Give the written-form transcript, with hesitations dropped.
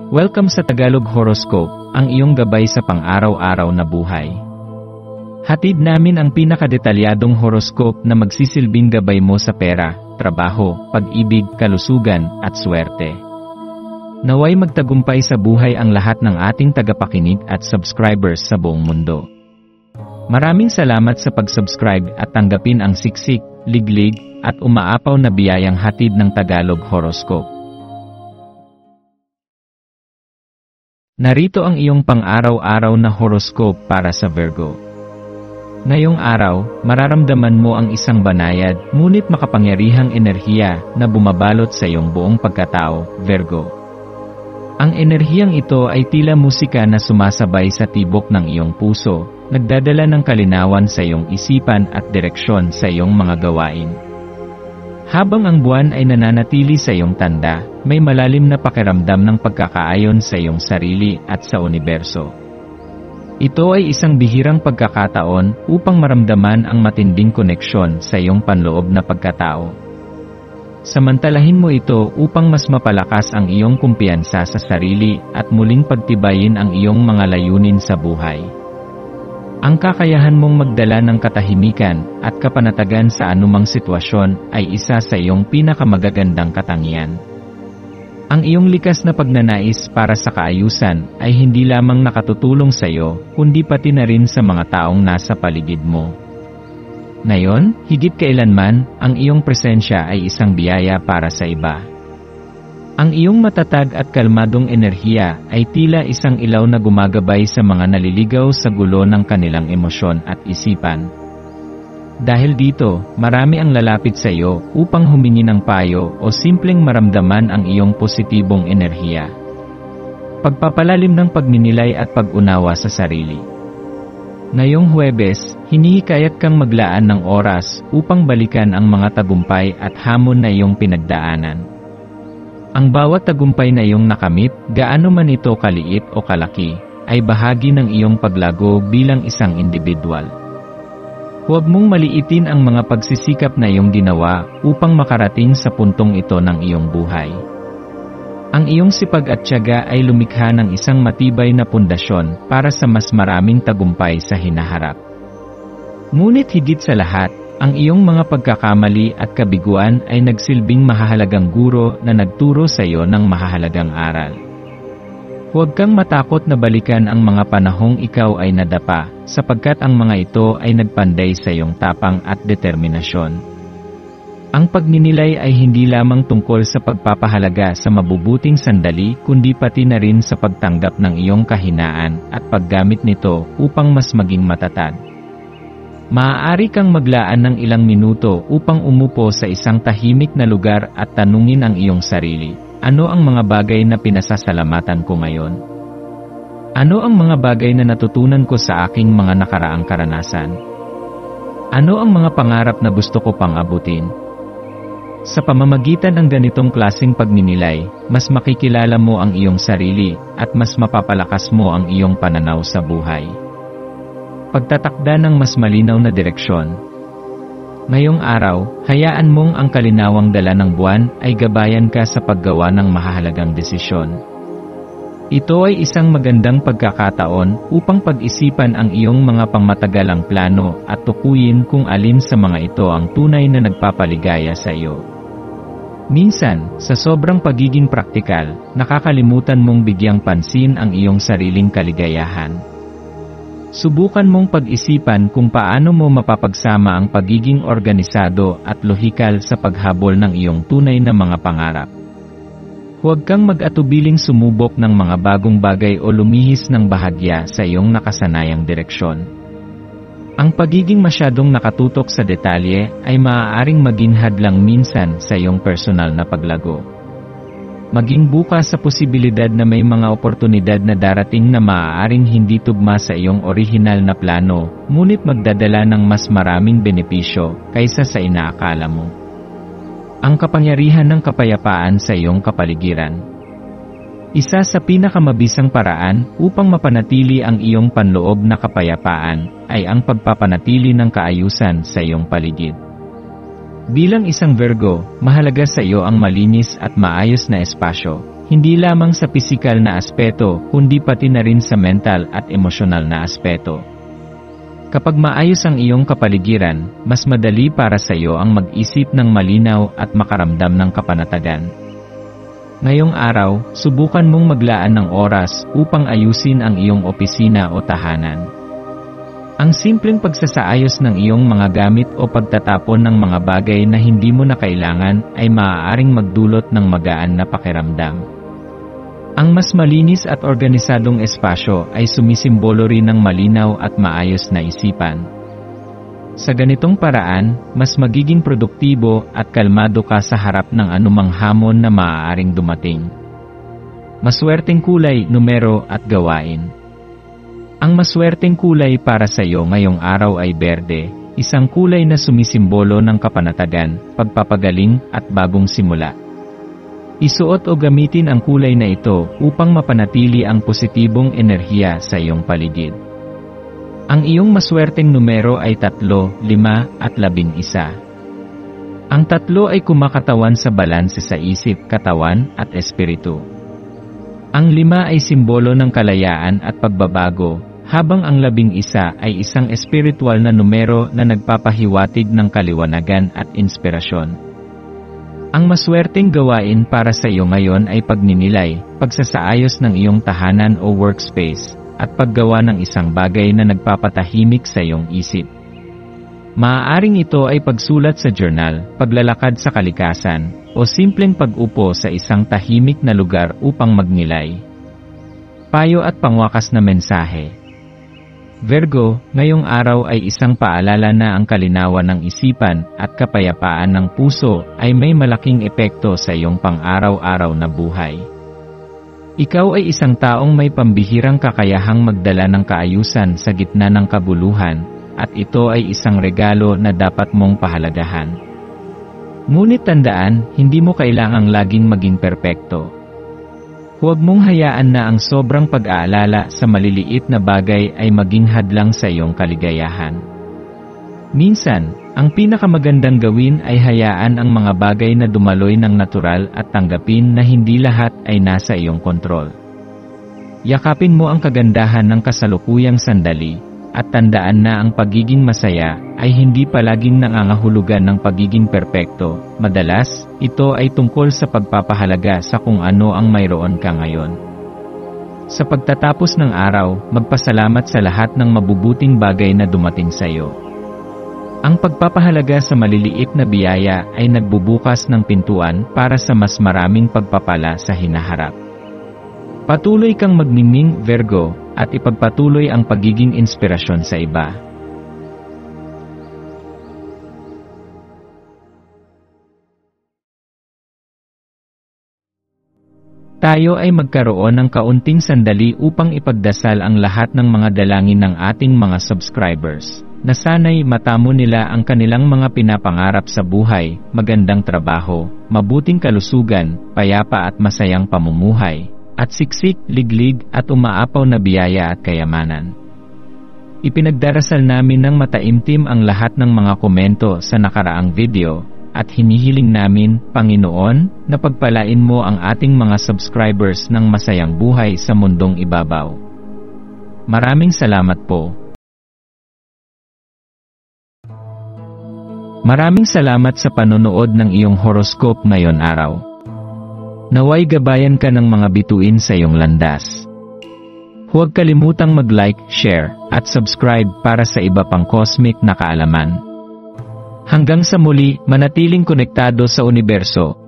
Welcome sa Tagalog Horoscope, ang iyong gabay sa pang-araw-araw na buhay. Hatid namin ang pinakadetalyadong horoscope na magsisilbing gabay mo sa pera, trabaho, pag-ibig, kalusugan, at swerte. Naway magtagumpay sa buhay ang lahat ng ating tagapakinig at subscribers sa buong mundo. Maraming salamat sa pag-subscribe at tanggapin ang siksik, liglig, at umaapaw na biyayang hatid ng Tagalog Horoscope. Narito ang iyong pang-araw-araw na horoscope para sa Virgo. Ngayong araw, mararamdaman mo ang isang banayad, ngunit makapangyarihang enerhiya na bumabalot sa iyong buong pagkatao, Virgo. Ang enerhiyang ito ay tila musika na sumasabay sa tibok ng iyong puso, nagdadala ng kalinawan sa iyong isipan at direksyon sa iyong mga gawain. Habang ang buwan ay nananatili sa iyong tanda, may malalim na pakiramdam ng pagkakaayon sa iyong sarili at sa universo. Ito ay isang bihirang pagkakataon upang maramdaman ang matinding koneksyon sa iyong panloob na pagkatao. Samantalahin mo ito upang mas mapalakas ang iyong kumpiyansa sa sarili at muling pagtibayin ang iyong mga layunin sa buhay. Ang kakayahan mong magdala ng katahimikan at kapanatagan sa anumang sitwasyon ay isa sa iyong pinakamagagandang katangian. Ang iyong likas na pagnanais para sa kaayusan ay hindi lamang nakatutulong sa iyo, kundi pati na rin sa mga taong nasa paligid mo. Ngayon, higit kailanman, ang iyong presensya ay isang biyaya para sa iba. Ang iyong matatag at kalmadong enerhiya ay tila isang ilaw na gumagabay sa mga naliligaw sa gulo ng kanilang emosyon at isipan. Dahil dito, marami ang lalapit sa iyo upang humingi ng payo o simpleng maramdaman ang iyong positibong enerhiya. Pagpapalalim ng pagninilay at pag-unawa sa sarili. Ngayong Huwebes, hinihikayat kang maglaan ng oras upang balikan ang mga tagumpay at hamon na iyong pinagdaanan. Ang bawat tagumpay na iyong nakamit, gaano man ito kaliit o kalaki, ay bahagi ng iyong paglago bilang isang individual. Huwag mong maliitin ang mga pagsisikap na iyong ginawa upang makarating sa puntong ito ng iyong buhay. Ang iyong sipag at tiyaga ay lumikha ng isang matibay na pundasyon para sa mas maraming tagumpay sa hinaharap. Ngunit higit sa lahat, ang iyong mga pagkakamali at kabiguan ay nagsilbing mahahalagang guro na nagturo sa iyo ng mahahalagang aral. Huwag kang matakot na balikan ang mga panahong ikaw ay nadapa, sapagkat ang mga ito ay nagpanday sa iyong tapang at determinasyon. Ang pagninilay ay hindi lamang tungkol sa pagpapahalaga sa mabubuting sandali, kundi pati na rin sa pagtanggap ng iyong kahinaan at paggamit nito upang mas maging matatag. Maaari kang maglaan ng ilang minuto upang umupo sa isang tahimik na lugar at tanungin ang iyong sarili, ano ang mga bagay na pinasasalamatan ko ngayon? Ano ang mga bagay na natutunan ko sa aking mga nakaraang karanasan? Ano ang mga pangarap na gusto ko pang abutin? Sa pamamagitan ng ganitong klaseng pagninilay, mas makikilala mo ang iyong sarili at mas mapapalakas mo ang iyong pananaw sa buhay. Pagtatakda ng mas malinaw na direksyon. Ngayong araw, hayaan mong ang kalinawang dala ng buwan ay gabayan ka sa paggawa ng mahahalagang desisyon. Ito ay isang magandang pagkakataon upang pag-isipan ang iyong mga pangmatagalang plano at tukuyin kung alin sa mga ito ang tunay na nagpapaligaya sa iyo. Minsan, sa sobrang pagiging praktikal, nakakalimutan mong bigyang pansin ang iyong sariling kaligayahan. Subukan mong pag-isipan kung paano mo mapapagsama ang pagiging organisado at lohikal sa paghabol ng iyong tunay na mga pangarap. Huwag kang mag-atubiling sumubok ng mga bagong bagay o lumihis ng bahagya sa iyong nakasanayang direksyon. Ang pagiging masyadong nakatutok sa detalye ay maaaring maging hadlang minsan sa iyong personal na paglago. Maging bukas sa posibilidad na may mga oportunidad na darating na maaaring hindi tugma sa iyong orihinal na plano, ngunit magdadala ng mas maraming benepisyo kaysa sa inaakala mo. Ang kapangyarihan ng kapayapaan sa iyong kapaligiran. Isa sa pinakamabisang paraan upang mapanatili ang iyong panloob na kapayapaan ay ang pagpapanatili ng kaayusan sa iyong paligid. Bilang isang Virgo, mahalaga sa iyo ang malinis at maayos na espasyo, hindi lamang sa pisikal na aspeto, kundi pati na rin sa mental at emosyonal na aspeto. Kapag maayos ang iyong kapaligiran, mas madali para sa iyo ang mag-isip ng malinaw at makaramdam ng kapanatagan. Ngayong araw, subukan mong maglaan ng oras upang ayusin ang iyong opisina o tahanan. Ang simpleng pagsasaayos ng iyong mga gamit o pagtatapon ng mga bagay na hindi mo na kailangan ay maaaring magdulot ng magaan na pakiramdam. Ang mas malinis at organisadong espasyo ay sumisimbolo rin ng malinaw at maayos na isipan. Sa ganitong paraan, mas magiging produktibo at kalmado ka sa harap ng anumang hamon na maaaring dumating. Maswerteng kulay, numero at gawain. Ang maswerteng kulay para sa iyo ngayong araw ay berde, isang kulay na sumisimbolo ng kapanatagan, pagpapagaling at bagong simula. Isuot o gamitin ang kulay na ito upang mapanatili ang positibong enerhiya sa iyong paligid. Ang iyong maswerteng numero ay 3, 5 at 11. Ang 3 ay kumakatawan sa balanse sa isip, katawan at espiritu. Ang 5 ay simbolo ng kalayaan at pagbabago, habang ang 11 ay isang espiritual na numero na nagpapahiwatig ng kaliwanagan at inspirasyon. Ang maswerteng gawain para sa iyo ngayon ay pagninilay, pagsasaayos ng iyong tahanan o workspace, at paggawa ng isang bagay na nagpapatahimik sa iyong isip. Maaaring ito ay pagsulat sa journal, paglalakad sa kalikasan, o simpleng pag-upo sa isang tahimik na lugar upang magnilay. Payo at pangwakas na mensahe. Virgo, ngayong araw ay isang paalala na ang kalinawan ng isipan at kapayapaan ng puso ay may malaking epekto sa iyong pang-araw-araw na buhay. Ikaw ay isang taong may pambihirang kakayahang magdala ng kaayusan sa gitna ng kabuluhan, at ito ay isang regalo na dapat mong pahalagahan. Ngunit tandaan, hindi mo kailangang laging maging perpekto. Huwag mong hayaan na ang sobrang pag-aalala sa maliliit na bagay ay maging hadlang sa iyong kaligayahan. Minsan, ang pinakamagandang gawin ay hayaan ang mga bagay na dumaloy ng natural at tanggapin na hindi lahat ay nasa iyong kontrol. Yakapin mo ang kagandahan ng kasalukuyang sandali, at tandaan na ang pagiging masaya ay hindi palaging nangangahulugan ng pagiging perpekto. Madalas, ito ay tungkol sa pagpapahalaga sa kung ano ang mayroon ka ngayon. Sa pagtatapos ng araw, magpasalamat sa lahat ng mabubuting bagay na dumating sa iyo. Ang pagpapahalaga sa maliliit na biyaya ay nagbubukas ng pintuan para sa mas maraming pagpapala sa hinaharap. Patuloy kang magmingming, Virgo, at ipagpatuloy ang pagiging inspirasyon sa iba. Tayo ay magkaroon ng kaunting sandali upang ipagdasal ang lahat ng mga dalangin ng ating mga subscribers, na sana'y matamo nila ang kanilang mga pinapangarap sa buhay, magandang trabaho, mabuting kalusugan, payapa at masayang pamumuhay, at siksik, liglig at umaapaw na biyaya at kayamanan. Ipinagdarasal namin ng mataimtim ang lahat ng mga komento sa nakaraang video, at hinihiling namin, Panginoon, na pagpalain mo ang ating mga subscribers ng masayang buhay sa mundong ibabaw. Maraming salamat po. Maraming salamat sa panonood ng iyong horoscope ngayon araw. Naway gabayan ka ng mga bituin sa iyong landas. Huwag kalimutang mag-like, share, at subscribe para sa iba pang cosmic na kaalaman. Hanggang sa muli, manatiling konektado sa universo.